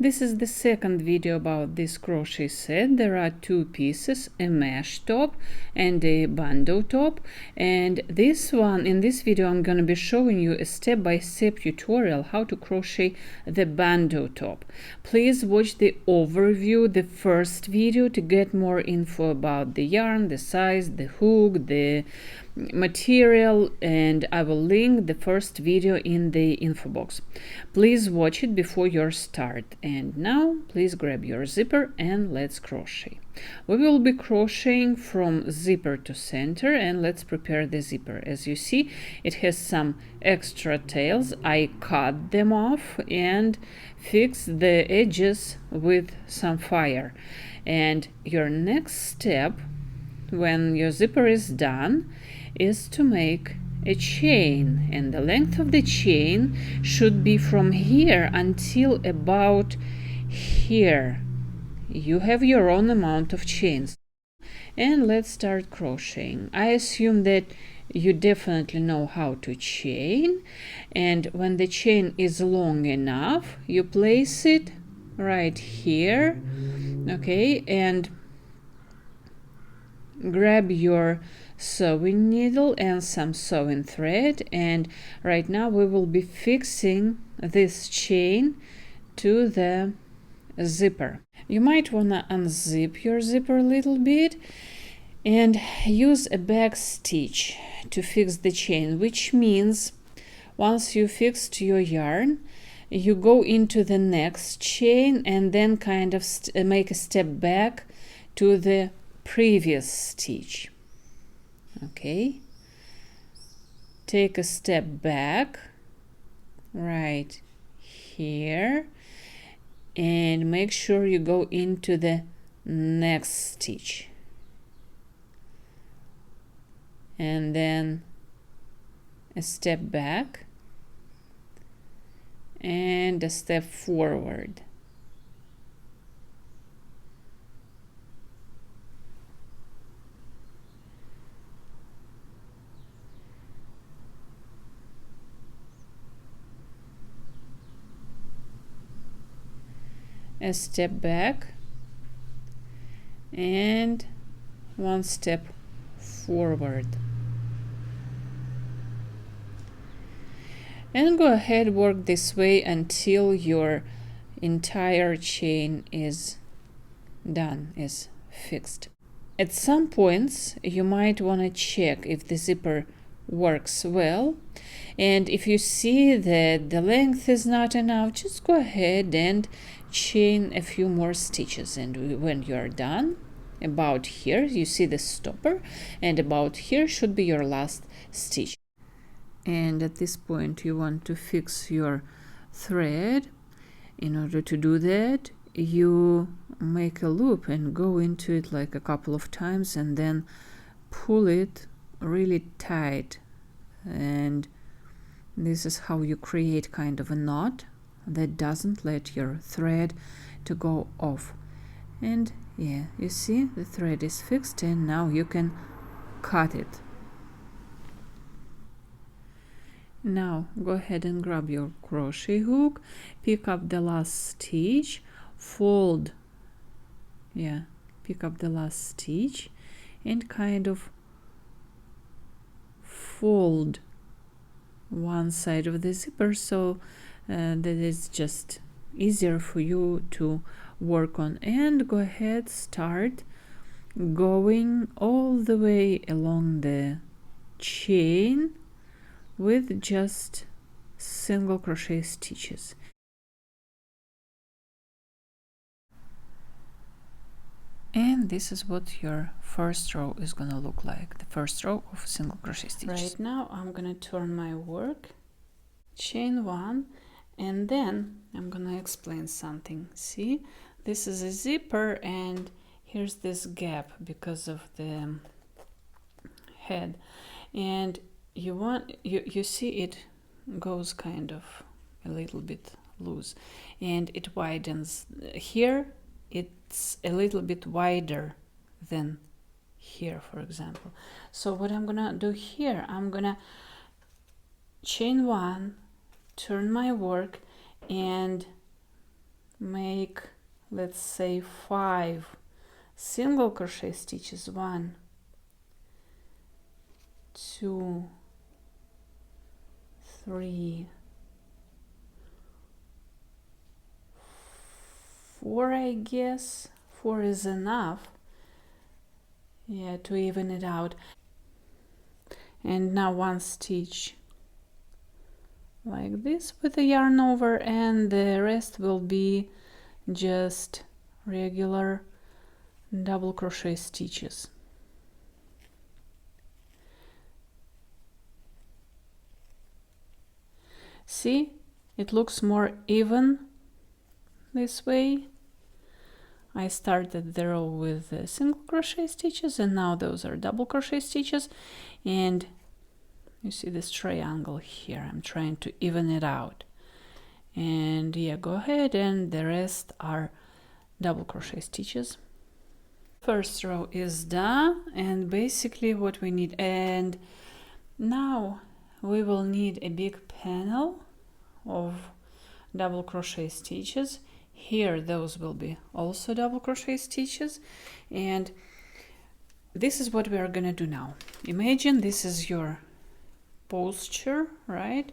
This is the second video about this crochet set. There are two pieces, a mesh top and a bandeau top, and in this video I'm going to be showing you a step-by-step tutorial how to crochet the bandeau top. Please watch the overview, the first video, to get more info about the yarn, the size, the hook, the material, and I will link the first video in the info box. Please watch it before your start. And now please grab your zipper and let's crochet. We will be crocheting from zipper to center, and let's prepare the zipper. As you see, it has some extra tails. I cut them off and fixed the edges with some fire. And your next step, when your zipper is done, is to make a chain, and the length of the chain should be from here until about here. You have your own amount of chains. And let's start crocheting. I assume that you definitely know how to chain, and when the chain is long enough, you place it right here, okay, and grab your sewing needle and some sewing thread, and right now we will be fixing this chain to the zipper. You might want to unzip your zipper a little bit and use a back stitch to fix the chain, which means once you fixed your yarn, you go into the next chain and then kind of make a step back to the previous stitch. Okay, take a step back right here and make sure you go into the next stitch, and then a step back and a step forward. A step back and one step forward, and go ahead, work this way until your entire chain is done, is fixed. At some points you might want to check if the zipper works well, and if you see that the length is not enough, just go ahead and chain a few more stitches, and when you are done, about here you see the stopper, and about here should be your last stitch. And at this point you want to fix your thread. In order to do that, you make a loop and go into it like a couple of times and then pull it really tight, and this is how you create kind of a knot that doesn't let your thread to go off. And yeah, you see the thread is fixed, and now you can cut it. Now go ahead and grab your crochet hook, pick up the last stitch, fold, pick up the last stitch and kind of fold one side of the zipper, so that is just easier for you to work on. And go ahead, start going all the way along the chain with just single crochet stitches. And this is what your first row is gonna look like, the first row of single crochet stitches. Right now I'm gonna turn my work, chain one, and then I'm gonna explain something. See, this is a zipper, and here's this gap because of the head, and you see it goes kind of a little bit loose and it widens. Here it's a little bit wider than here, for example. So what I'm gonna do here, I'm gonna chain one, turn my work, and make, let's say, 5 single crochet stitches. 1, 2, 3, 4, I guess. 4 is enough, yeah, to even it out. And now 1 stitch like this with the yarn over, and the rest will be just regular double crochet stitches. See, it looks more even this way. I started the row with single crochet stitches, and now those are double crochet stitches. And you see this triangle here, I'm trying to even it out. And yeah, go ahead, and the rest are double crochet stitches. First row is done, and basically what we need, and now we will need a big panel of double crochet stitches. Here those will be also double crochet stitches, and this is what we are gonna do now. Imagine this is your posture, right?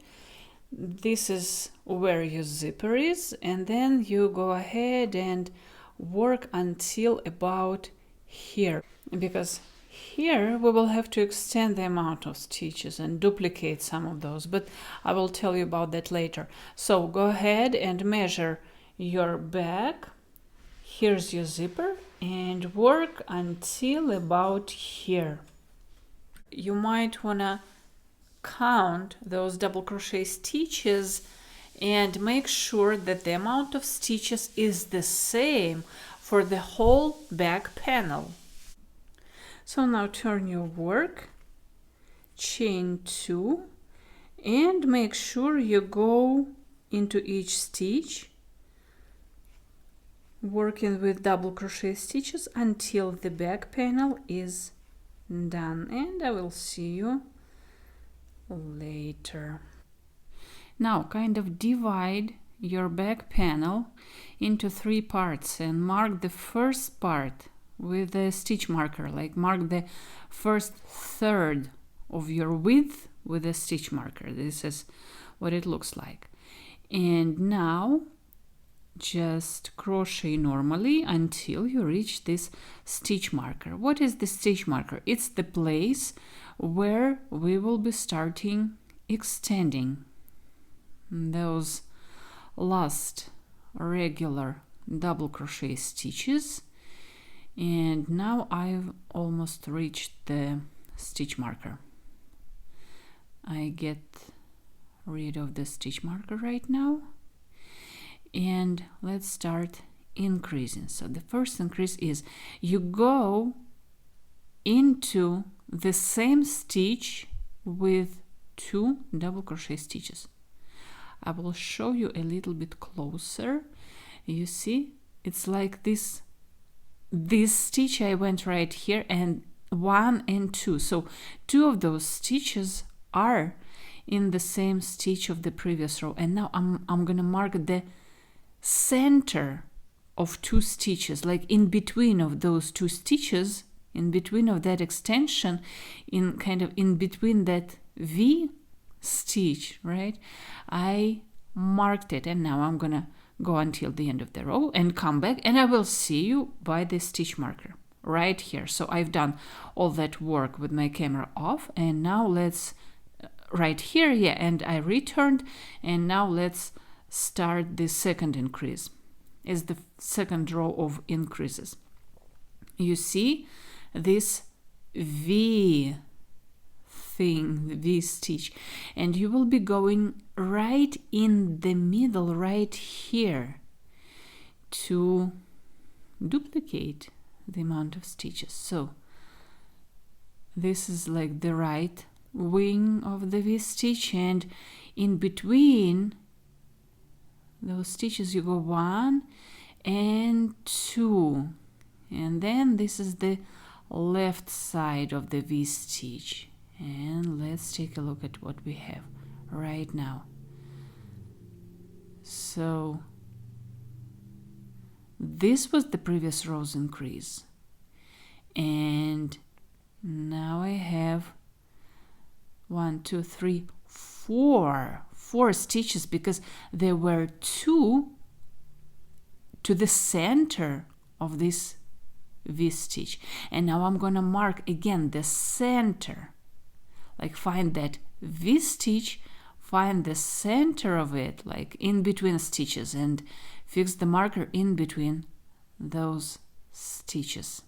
This is where your zipper is, and then you go ahead and work until about here, because here we will have to extend the amount of stitches and duplicate some of those, but I will tell you about that later. So go ahead and measure your back. Here's your zipper, and work until about here. You might wanna count those double crochet stitches and make sure that the amount of stitches is the same for the whole back panel. So now turn your work, chain 2, and make sure you go into each stitch, working with double crochet stitches until the back panel is done, and I will see you later. Now kind of divide your back panel into 3 parts and mark the first part with a stitch marker, like mark the first third of your width with a stitch marker. This is what it looks like. And now just crochet normally until you reach this stitch marker. What is the stitch marker? It's the place where we will be starting extending those last regular double crochet stitches. And now I've almost reached the stitch marker. I get rid of the stitch marker right now, and let's start increasing. So the first increase is you go into the same stitch with 2 double crochet stitches. I will show you a little bit closer. You see, it's like this stitch I went right here, and 1 and 2. So 2 of those stitches are in the same stitch of the previous row, and now I'm gonna mark the center of 2 stitches, like in between of those 2 stitches, in between of that extension, in kind of in between that V stitch, right? I marked it, and now I'm gonna go until the end of the row and come back, and I will see you by the stitch marker right here. So I've done all that work with my camera off, and now let's right here, yeah, and I returned, and now let's start the second increase. Is the second row of increases. You see this V thing, the V stitch, and you will be going right in the middle right here to duplicate the amount of stitches. So this is like the right wing of the V stitch, and in between those stitches you go 1 and 2, and then this is the left side of the V stitch. And let's take a look at what we have right now. So this was the previous row's increase, and now I have 1, 2, 3, 4 stitches, because there were 2 to the center of this V stitch. And now I'm gonna mark again the center, like find that V stitch, find the center of it, like in between stitches, and fix the marker in between those stitches.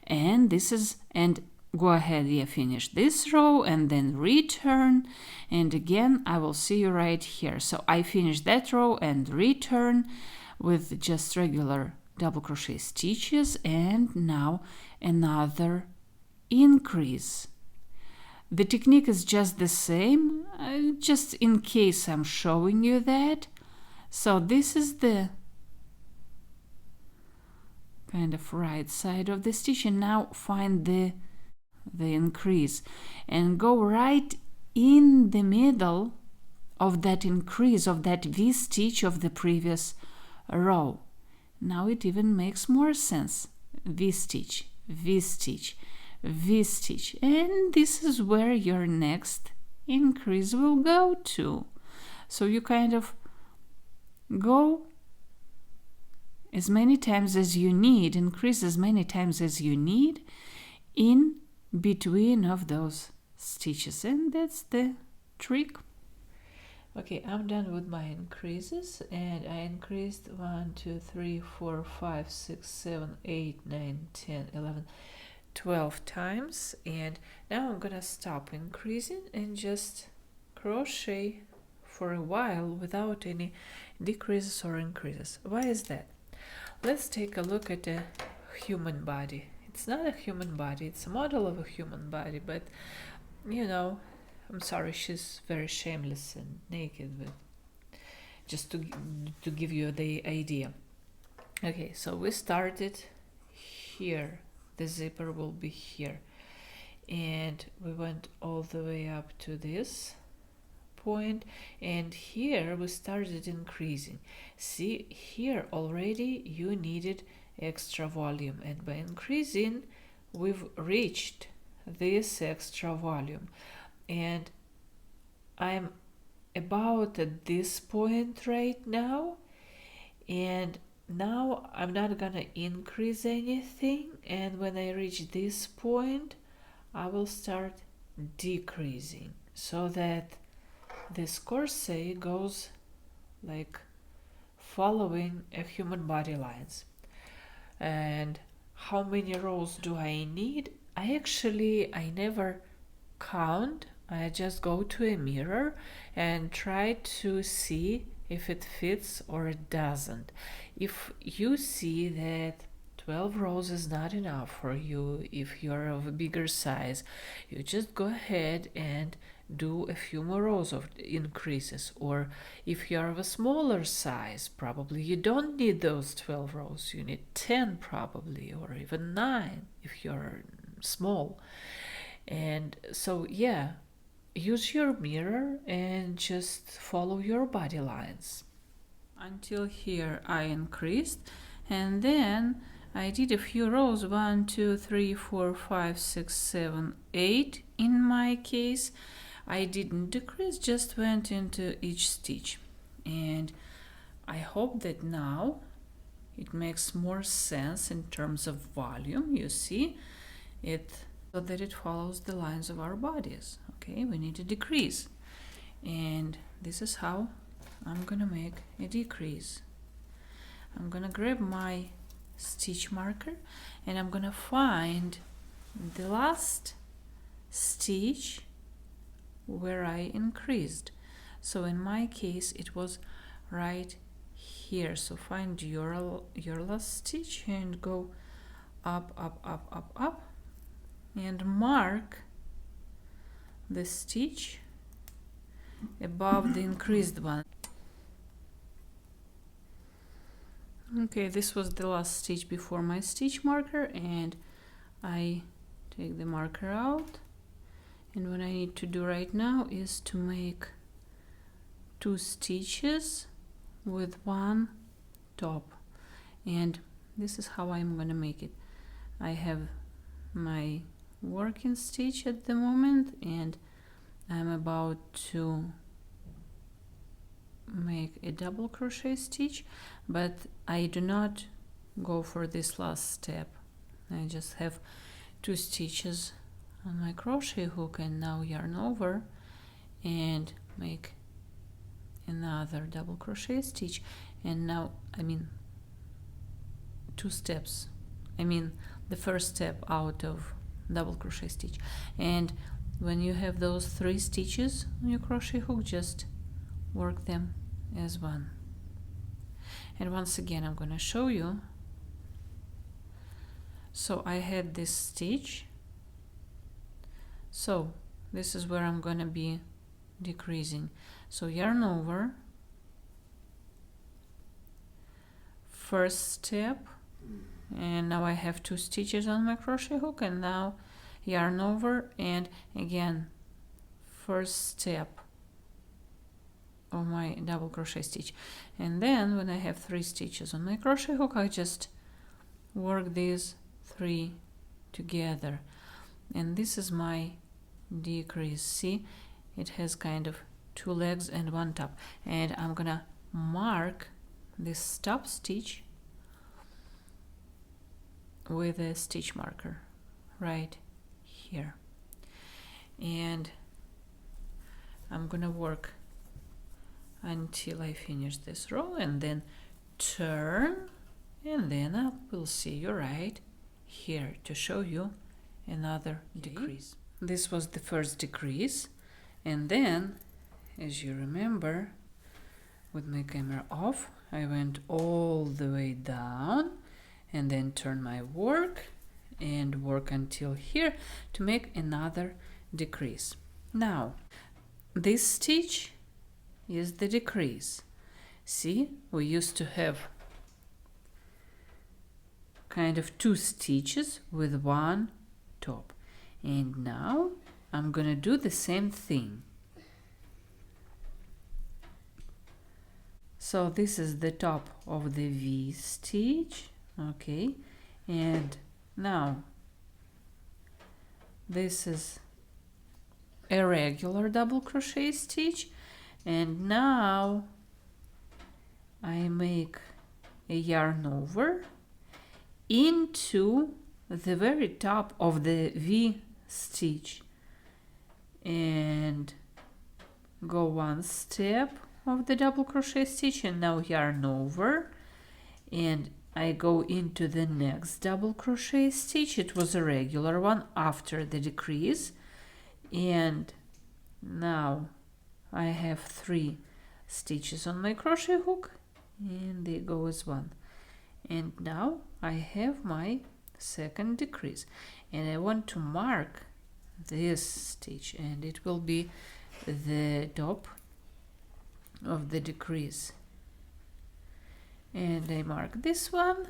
And this is, and go ahead, yeah, finish this row and then return, and again I will see you right here. So I finished that row and return with just regular double crochet stitches, and now another increase. The technique is just the same, just in case I'm showing you that. So this is the kind of right side of the stitch, and now find the increase and go right in the middle of that increase of that V stitch of the previous row. Now it even makes more sense. V stitch, V stitch, V stitch, and this is where your next increase will go to. So you kind of go as many times as you need, increase as many times as you need in between of those stitches, and that's the trick. Okay, I'm done with my increases, and I increased 1, 2, 3, 4, 5, 6, 7, 8, 9, 10, 11, 12 times, and now I'm gonna stop increasing and just crochet for a while without any decreases or increases. Why is that? Let's take a look at a human body. It's not a human body, it's a model of a human body, but you know, I'm sorry, she's very shameless and naked, but just to give you the idea. Okay, so we started here, the zipper will be here, and we went all the way up to this point, and here we started increasing. See, here already you needed extra volume, and by increasing we've reached this extra volume, and I'm about at this point right now, and now I'm not gonna increase anything, and when I reach this point I will start decreasing, so that this corset goes like following a human body lines. And how many rows do I need? I never count. I just go to a mirror and try to see if it fits or it doesn't. If you see that 12 rows is not enough for you, if you're of a bigger size, you just go ahead and do a few more rows of increases. Or if you're of a smaller size, probably you don't need those 12 rows, you need 10 probably, or even 9 if you're small. And so yeah, use your mirror and just follow your body lines. Until here I increased, and then I did a few rows, 1, 2, 3, 4, 5, 6, 7, 8 in my case. I didn't decrease, just went into each stitch, and I hope that now it makes more sense in terms of volume. You see it, so that it follows the lines of our bodies. Okay, we need to decrease, and this is how I'm gonna make a decrease. I'm gonna grab my stitch marker and I'm gonna find the last stitch where I increased. So in my case it was right here. So find your last stitch and go up, up, up, up, up, and mark the stitch above the increased one. Okay, this was the last stitch before my stitch marker, and I take the marker out, and what I need to do right now is to make 2 stitches with one top, And this is how I'm gonna make it. I have my working stitch at the moment, and I'm about to make a double crochet stitch, but I do not go for this last step. I just have 2 stitches on my crochet hook, and now yarn over and make another double crochet stitch. And now, I mean 2 steps, I mean the first step out of double crochet stitch. And when you have those 3 stitches on your crochet hook, just work them as one. And once again, I'm going to show you. So I had this stitch, so this is where I'm going to be decreasing. So yarn over, first step, and now I have 2 stitches on my crochet hook, and now yarn over, and again first step of my double crochet stitch. And then when I have 3 stitches on my crochet hook, I just work these 3 together, and this is my decrease. See, it has kind of 2 legs and 1 top, and I'm gonna mark this top stitch with a stitch marker right here, and I'm gonna work until I finish this row, and then turn, and then I will see you right here to show you another decrease. This was the first decrease, and then, as you remember, with my camera off, I went all the way down and then turn my work and work until here to make another decrease. Now this stitch is the decrease. See, we used to have kind of 2 stitches with 1 top, and now I'm gonna do the same thing. So this is the top of the V stitch, okay, and now this is a regular double crochet stitch, and now I make a yarn over into the very top of the V stitch and go 1 step of the double crochet stitch, and now yarn over, and I go into the next double crochet stitch. It was a regular one after the decrease, and now I have 3 stitches on my crochet hook, and they go as 1, and now I have my second decrease, and I want to mark this stitch, and it will be the top of the decrease, and I mark this one,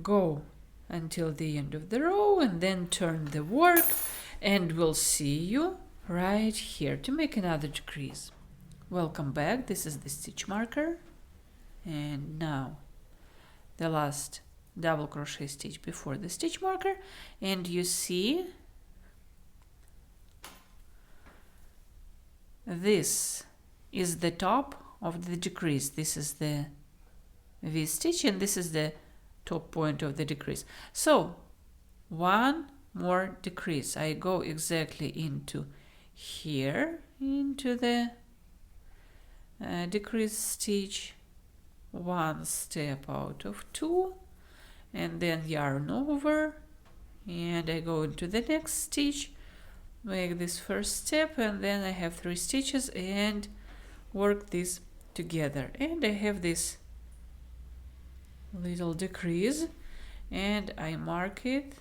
go until the end of the row, and then turn the work, and we'll see you right here to make another decrease. Welcome back. This is the stitch marker, and now the last double crochet stitch before the stitch marker, and you see this is the top of the decrease. This is the V stitch, and this is the top point of the decrease. So 1 more decrease. I go exactly into here, into the decrease stitch, 1 step out of 2, and then yarn over, and I go into the next stitch, make this first step, and then I have 3 stitches and work this together, and I have this little decrease, and I mark it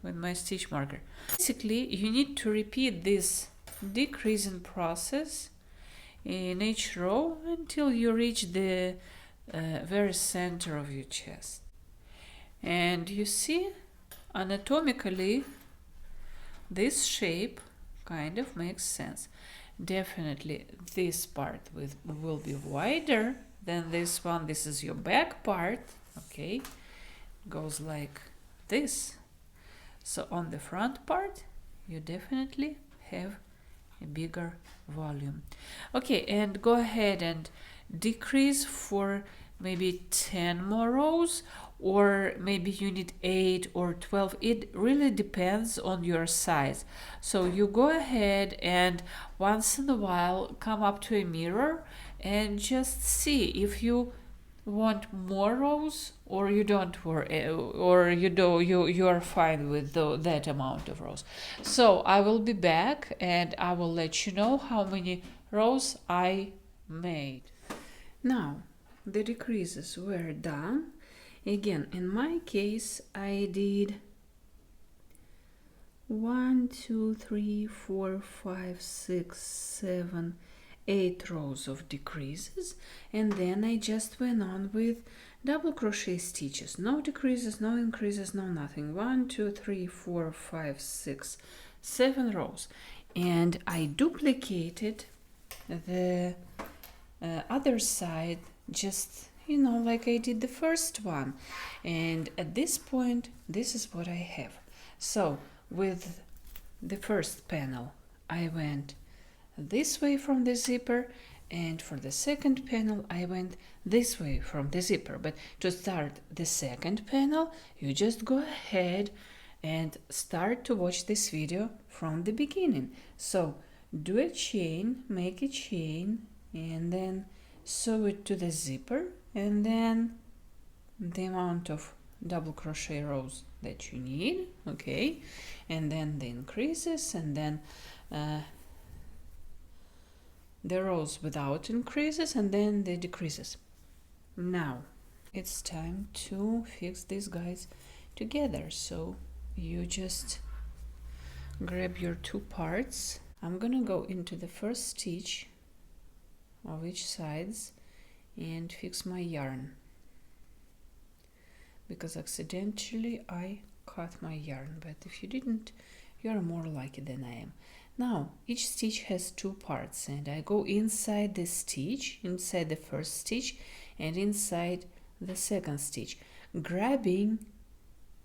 with my stitch marker. Basically, you need to repeat this decreasing process in each row until you reach the very center of your chest. And you see, anatomically, this shape kind of makes sense. Definitely this part will be wider Then this one, this is your back part, okay, goes like this. So on the front part you definitely have a bigger volume. Okay, and go ahead and decrease for maybe 10 more rows, or maybe you need 8 or 12. It really depends on your size. So you go ahead and once in a while come up to a mirror and just see if you want more rows or you don't, or you are fine with that amount of rows. So I will be back and I will let you know how many rows I made. Now the decreases were done. Again, in my case I did 1 2 3 4 5 6 7 8 rows of decreases, and then I just went on with double crochet stitches. No decreases, no increases, no nothing. 1 2 3 4 5 6 7 rows, and I duplicated the other side, just like I did the first one. And at this point this is what I have. So with the first panel I went this way from the zipper, and for the second panel I went this way from the zipper. But to start the second panel you just go ahead and start to watch this video from the beginning. So do a chain, make a chain, and then sew it to the zipper, and then the amount of double crochet rows that you need, okay, and then the increases, and then the rows without increases, and then the decreases. Now it's time to fix these guys together. So you just grab your two parts. I'm gonna go into the first stitch of each sides and fix my yarn, because accidentally I cut my yarn, but if you didn't, you are more lucky than I am. Now each stitch has two parts, and I go inside the stitch, inside the first stitch and inside the second stitch, grabbing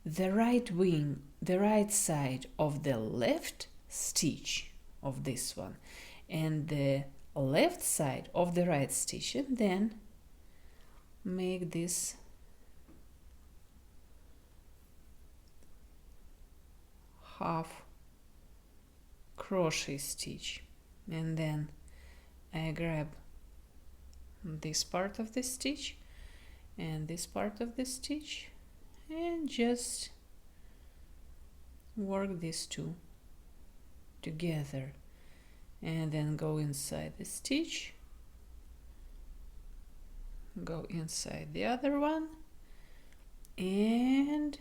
the right side of the left stitch of this one and the left side of the right stitch, and then make this half crochet stitch, and then I grab this part of the stitch and this part of the stitch and just work these two together, and then go inside the stitch, go inside the other one, and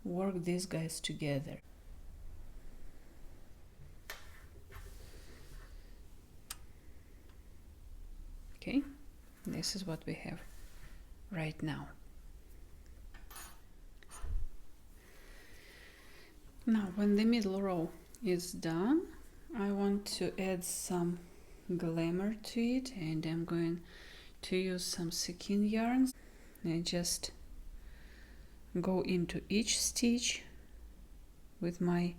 work these guys together. Okay, this is what we have right now. Now when the middle row is done, I want to add some glamour to it, and I'm going to use some skein yarns and just go into each stitch with my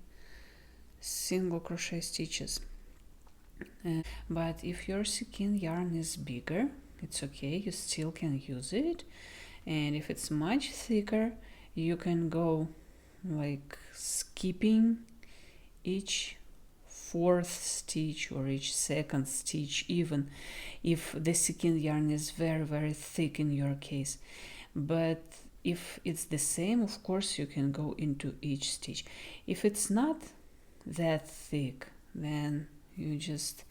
single crochet stitches. But if your skein yarn is bigger, it's okay, you still can use it. And if it's much thicker, you can go like skipping each fourth stitch or each second stitch, even if the skein yarn is very thick in your case. But if it's the same, of course you can go into each stitch. If it's not that thick, then you just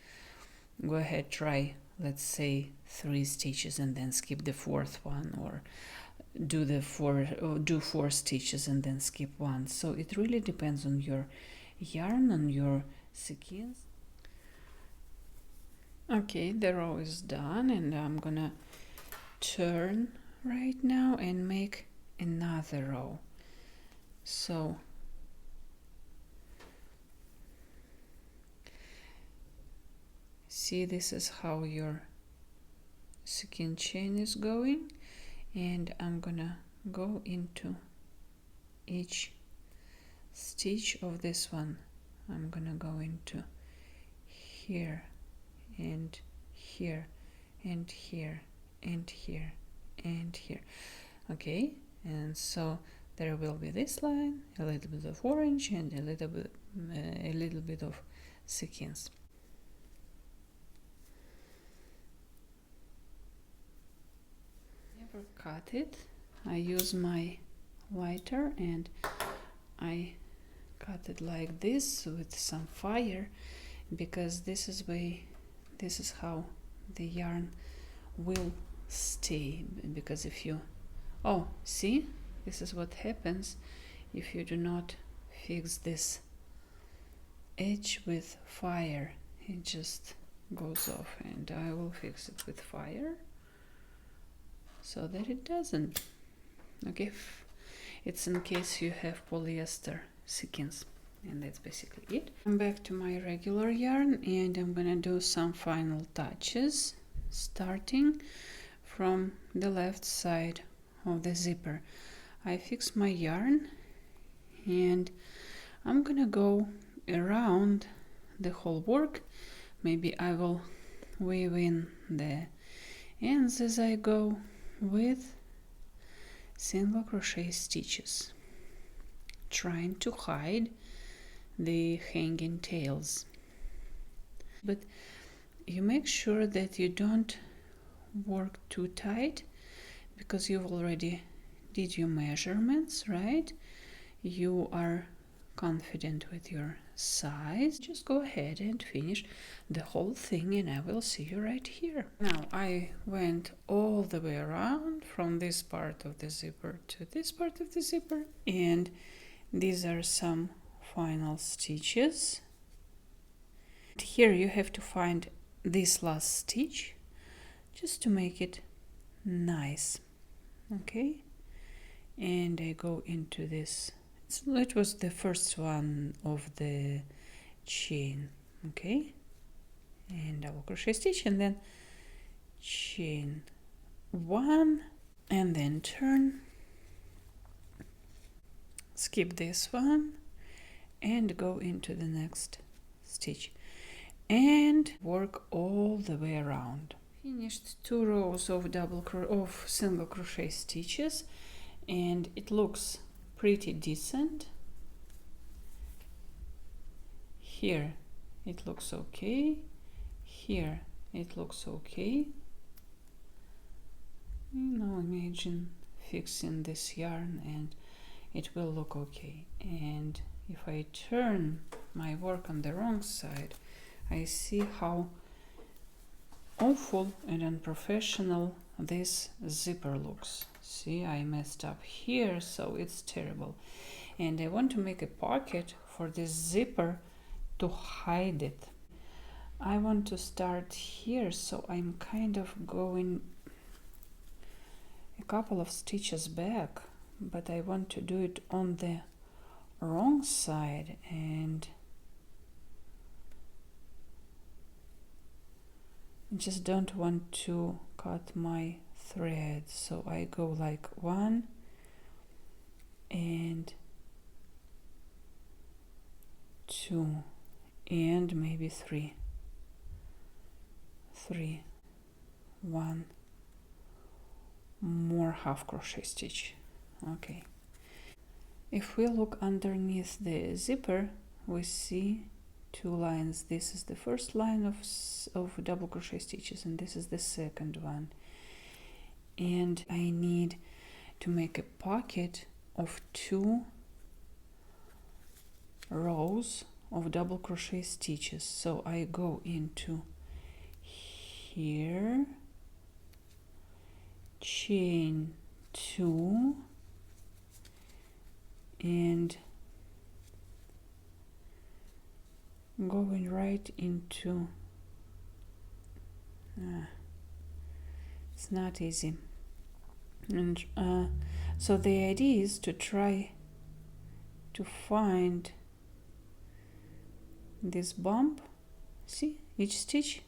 go ahead, try, let's say 3 stitches and then skip the fourth one, or do 4 stitches and then skip one. So it really depends on your yarn, on your skeins. Okay, the row is done, and I'm gonna turn right now and make another row. So see, this is how your skein chain is going, and I'm gonna go into each stitch of this one. I'm gonna go into here and here and here and here and here. Okay, and so there will be this line, a little bit of orange, and a little bit of sequins. Never cut it. I use my lighter and I cut it like this with some fire, because this is how the yarn will stay. Because if you see, this is what happens if you do not fix this edge with fire. It just goes off, and I will fix it with fire so that it doesn't. Okay, it's in case you have polyester sequins. And that's basically it. I'm back to my regular yarn, and I'm gonna do some final touches, starting from the left side of the zipper. I fix my yarn, and I'm gonna go around the whole work. Maybe I will weave in the ends as I go with single crochet stitches, trying to hide the hanging tails. But you make sure that you don't work too tight, because you've already did your measurements, right? You are confident with your size. Just go ahead and finish the whole thing, and I will see you right here. Now I went all the way around from this part of the zipper to this part of the zipper, and these are some final stitches. Here you have to find this last stitch just to make it nice. Okay, and I go into this. So it was the first one of the chain. Okay, and double crochet stitch, and then chain one, and then turn, skip this one, and go into the next stitch and work all the way around. Finished 2 rows of single crochet stitches, and it looks pretty decent. Here it looks okay, here it looks okay. Imagine fixing this yarn and it will look okay. And if I turn my work on the wrong side, I see how awful and unprofessional this zipper looks. See, I messed up here, so it's terrible. And I want to make a pocket for this zipper to hide it. I want to start here, so I'm kind of going a couple of stitches back, but I want to do it on the wrong side, and I just don't want to cut my thread, so I go like 1 and 2 and maybe 3, 1 more half crochet stitch. Okay, if we look underneath the zipper, we see 2 lines. This is the first line of double crochet stitches, and this is the second one. And I need to make a pocket of 2 rows of double crochet stitches. So I go into here, chain 2, and going right into it's not easy. And so the idea is to try to find this bump. See, each stitch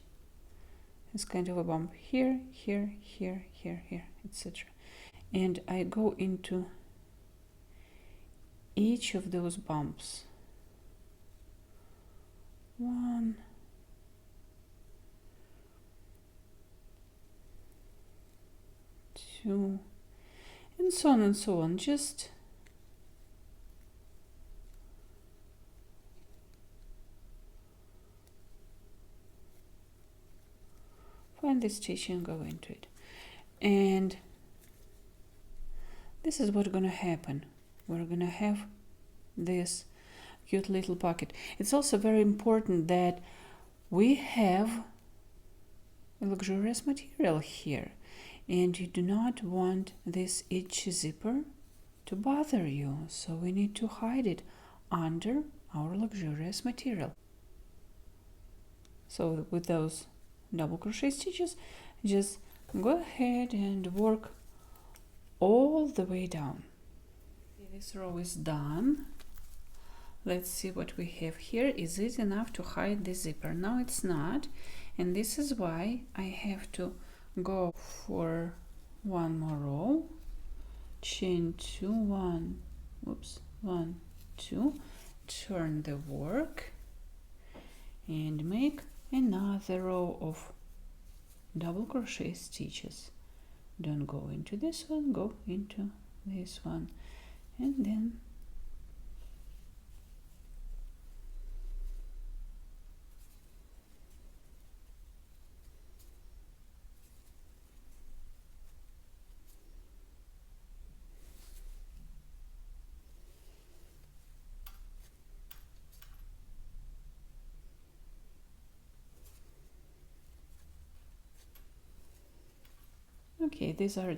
is kind of a bump here, here, here, here, here, etc. And I go into each of those bumps. 1, 2, and so on and so on. Just find the stitch and go into it. And this is what's gonna happen. We're gonna have this cute little pocket. It's also very important that we have a luxurious material here, and you do not want this itchy zipper to bother you, so we need to hide it under our luxurious material. So with those double crochet stitches, just go ahead and work all the way down. This row is done. Let's see what we have here. Is it enough to hide the zipper? No, it's not, and this is why I have to go for one more row, chain 2, 1, whoops, 1, 2, turn the work and make another row of double crochet stitches. Don't go into this one, go into this one, and then okay, these are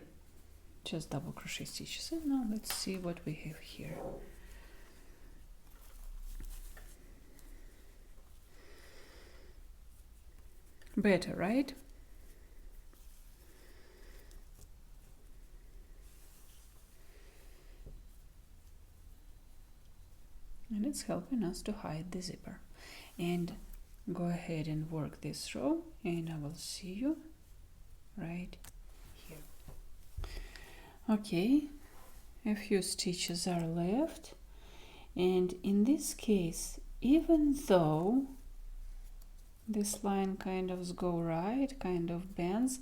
just double crochet stitches. And now let's see what we have here. Better, right? And it's helping us to hide the zipper. And go ahead and work this row, and I will see you right here. Okay, a few stitches are left, and in this case, even though this line kind of go right, kind of bends,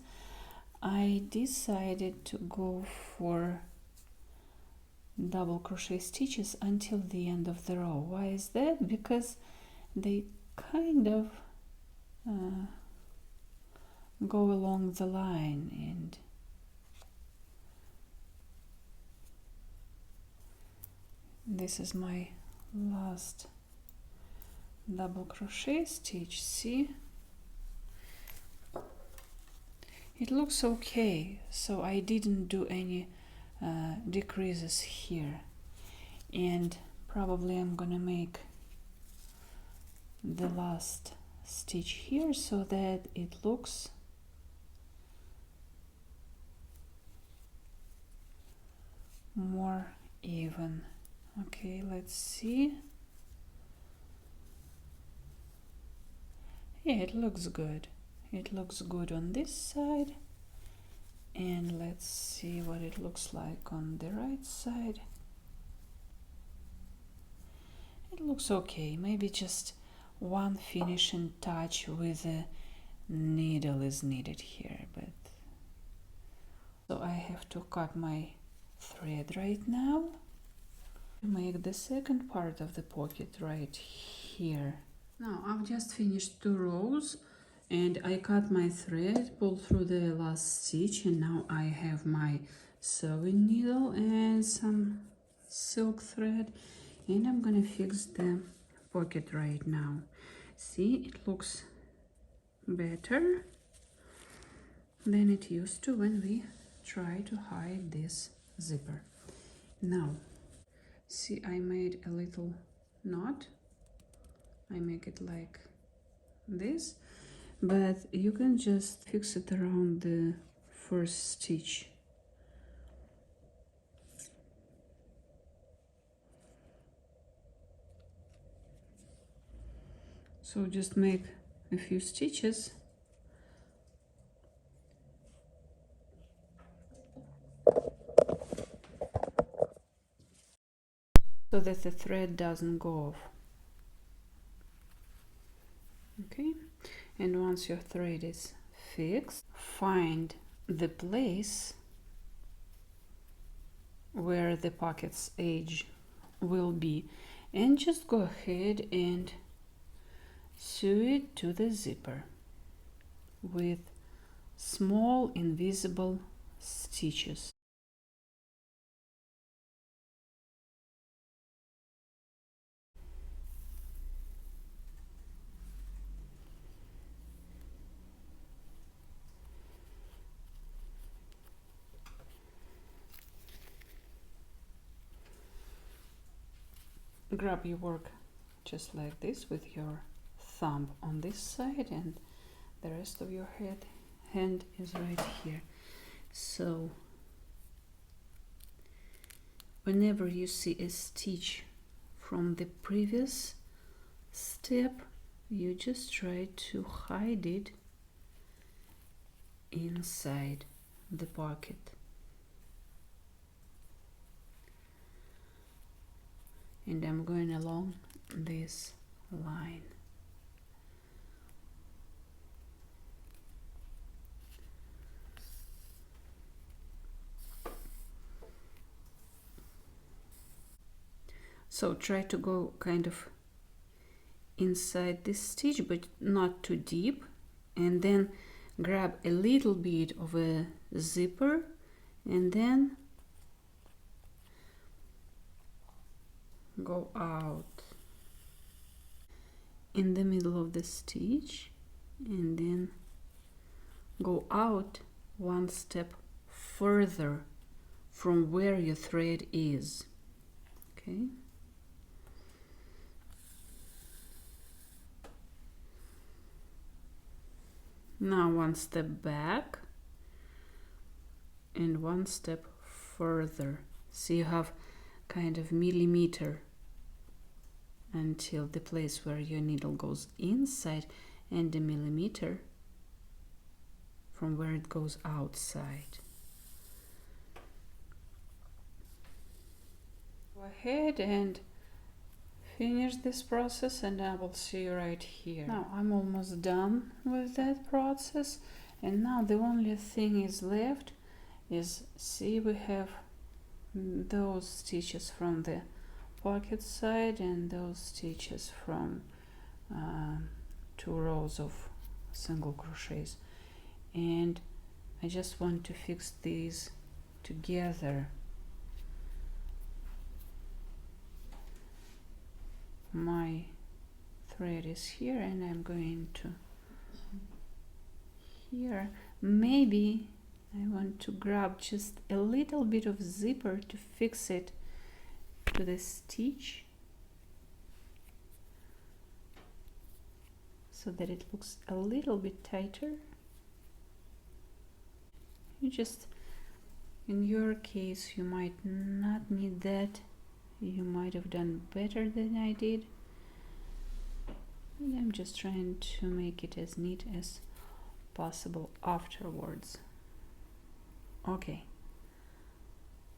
I decided to go for double crochet stitches until the end of the row. Why is that? Because they kind of go along the line, and this is my last double crochet stitch. See, it looks okay, so I didn't do any decreases here, and probably I'm gonna make the last stitch here so that it looks more even. Okay, let's see. Yeah, it looks good. It looks good on this side, and let's see what it looks like on the right side. It looks okay. Maybe just one finishing touch with a needle is needed here, but so I have to cut my thread right now to make the second part of the pocket right here. Now I've just finished 2 rows, and I cut my thread, pulled through the last stitch, and now I have my sewing needle and some silk thread, and I'm gonna fix the pocket right now. See, it looks better than it used to when we try to hide this zipper. Now, see, I made a little knot. I make it like this, but you can just fix it around the first stitch. So just make a few stitches so that the thread doesn't go off. Okay, and once your thread is fixed, find the place where the pocket's edge will be and just go ahead and sew it to the zipper with small invisible stitches. Grab your work just like this with your thumb on this side, and the rest of your hand is right here. So whenever you see a stitch from the previous step, you just try to hide it inside the pocket. And I'm going along this line. So try to go kind of inside this stitch, but not too deep, and then grab a little bit of a zipper and then go out in the middle of the stitch and then go out one step further from where your thread is. Okay, now one step back and one step further. So you have kind of millimeter until the place where your needle goes inside, and a millimeter from where it goes outside. Go ahead and finish this process and I will see you right here. Now I'm almost done with that process, and now the only thing is left is, see, we have those stitches from the pocket side and those stitches from 2 rows of single crochets, and I just want to fix these together. My thread is here and I'm going to here. Maybe I want to grab just a little bit of zipper to fix it to the stitch so that it looks a little bit tighter. You just, in your case, you might not need that. You might have done better than I did. And I'm just trying to make it as neat as possible afterwards. Okay,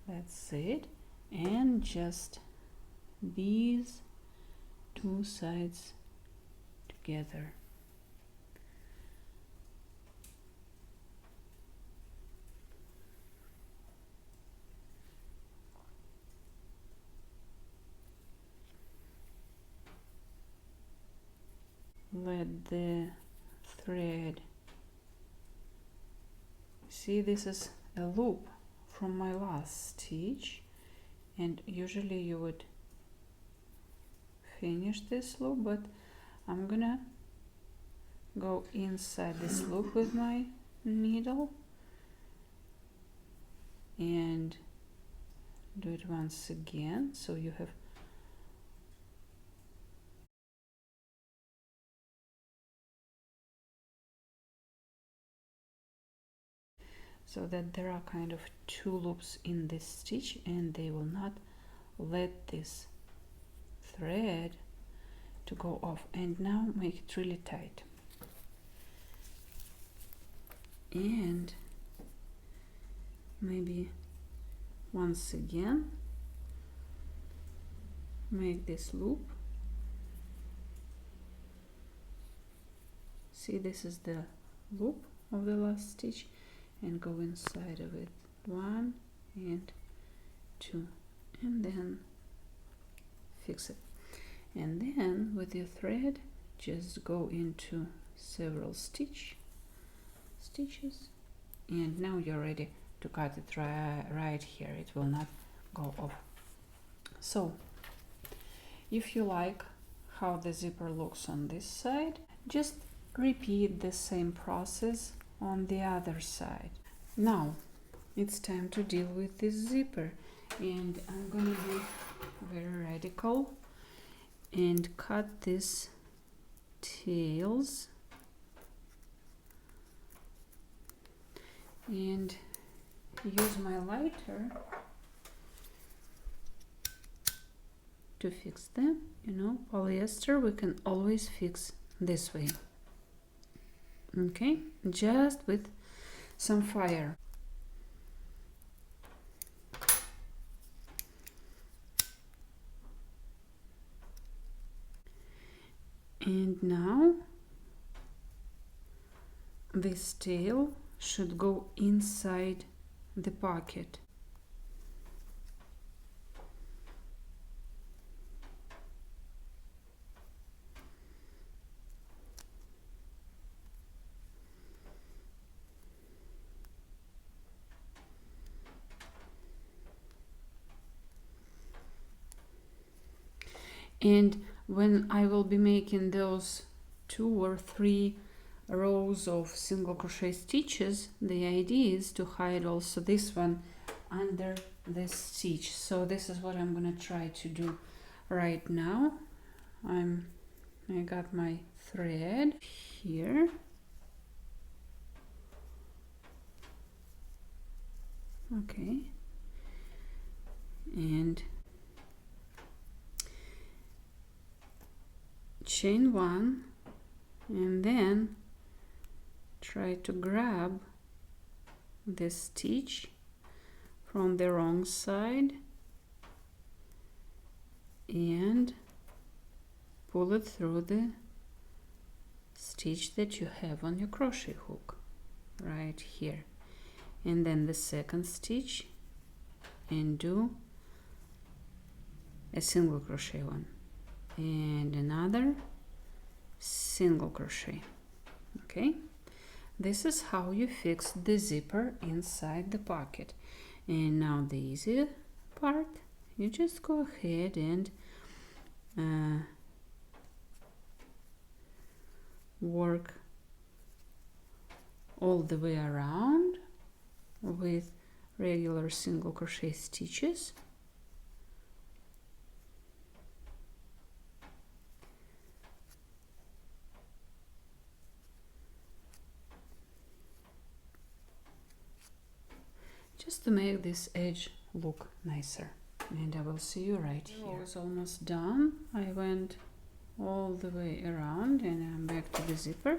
that's it. And just these 2 sides together. Let the thread, see, this is a loop from my last stitch, and usually you would finish this loop, but I'm gonna go inside this loop with my needle and do it once again, so you have so that there are kind of 2 loops in this stitch, and they will not let this thread to go off. And now make it really tight, and maybe once again make this loop. See, this is the loop of the last stitch, and go inside of it, 1 and 2, and then fix it. And then with your thread just go into several stitches, and now you're ready to cut it right here. It will not go off. So if you like how the zipper looks on this side, just repeat the same process on the other side. Now it's time to deal with this zipper, and I'm gonna be very radical and cut these tails and use my lighter to fix them. You know, polyester we can always fix this way. Okay, just with some fire. And now this tail should go inside the pocket. And when I will be making those 2 or 3 rows of single crochet stitches, the idea is to hide also this one under this stitch. So this is what I'm gonna try to do right now. I got my thread here. Okay, and chain 1, and then try to grab this stitch from the wrong side and pull it through the stitch that you have on your crochet hook right here, and then the second stitch, and do a single crochet one and another single crochet. Okay, this is how you fix the zipper inside the pocket. And now the easy part, you just go ahead and work all the way around with regular single crochet stitches. Just to make this edge look nicer. And I will see you right here. I was almost done. I went all the way around and I'm back to the zipper,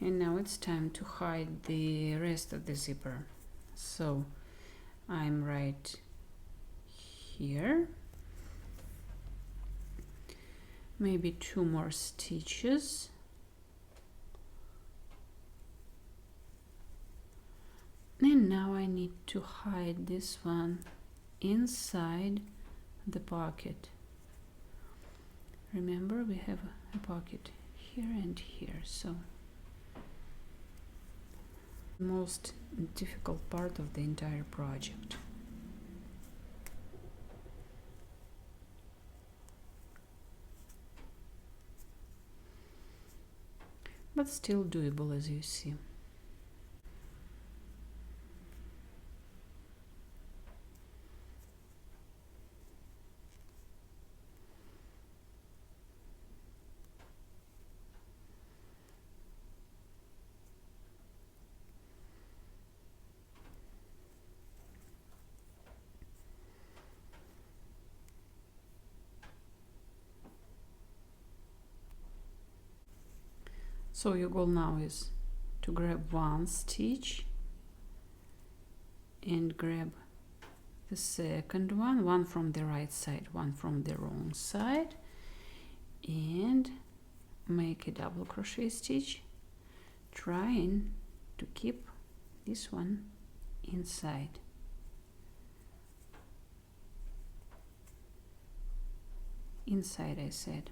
and now it's time to hide the rest of the zipper. So I'm right here, maybe 2 more stitches, and now I need to hide this one inside the pocket. Remember, we have a pocket here and here, so the most difficult part of the entire project. But still doable, as you see. So your goal now is to grab 1 stitch and grab the second one from the right side, one from the wrong side, and make a double crochet stitch, trying to keep this one inside. Inside, I said.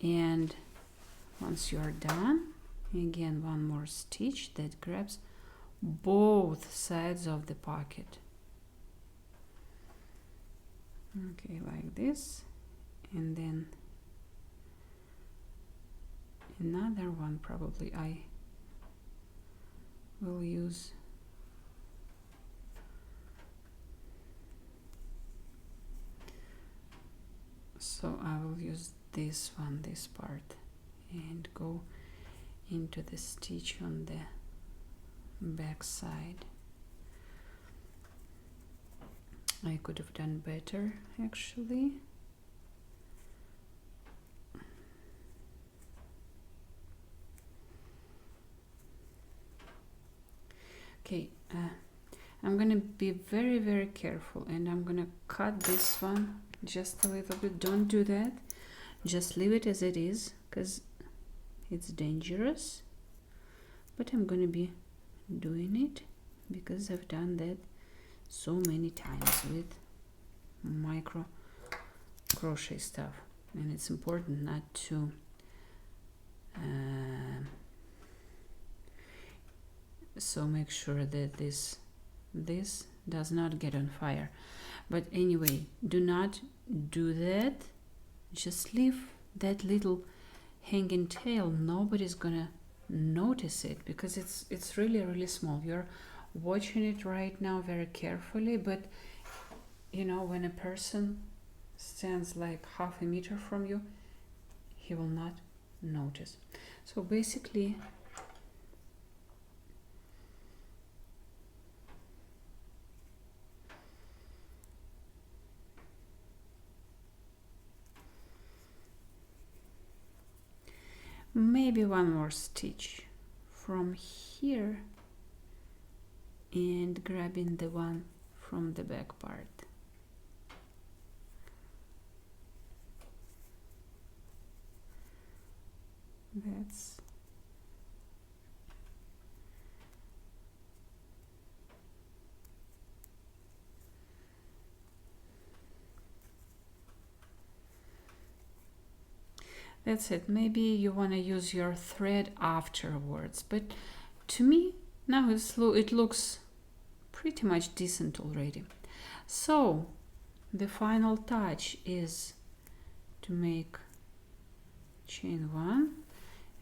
And once you are done, again one more stitch that grabs both sides of the pocket. Okay, like this, and then another one probably I will use. So I will use this one, this part, and go into the stitch on the back side. I could have done better actually. Okay, I'm gonna be very careful, and I'm gonna cut this one just a little bit. Don't do that, just leave it as it is, because it's dangerous. But I'm gonna be doing it because I've done that so many times with micro crochet stuff, and it's important not to so make sure that this does not get on fire. But anyway, do not do that. Just leave that little hanging tail. Nobody's gonna notice it because it's really small. You're watching it right now very carefully, but you know, when a person stands like half a meter from you, he will not notice. So basically, maybe one more stitch from here and grabbing the one from the back part. That's it. Maybe you want to use your thread afterwards, but to me now it looks pretty much decent already. So the final touch is to make chain one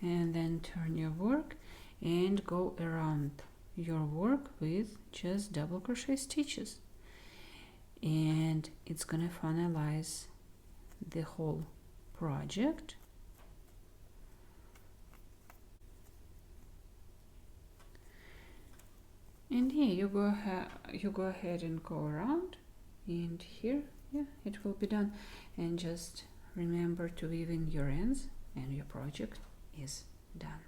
and then turn your work and go around your work with just double crochet stitches, and it's gonna finalize the whole project. And yeah, you go ahead and go around, and here, yeah, it will be done. And just remember to weave in your ends and your project is done.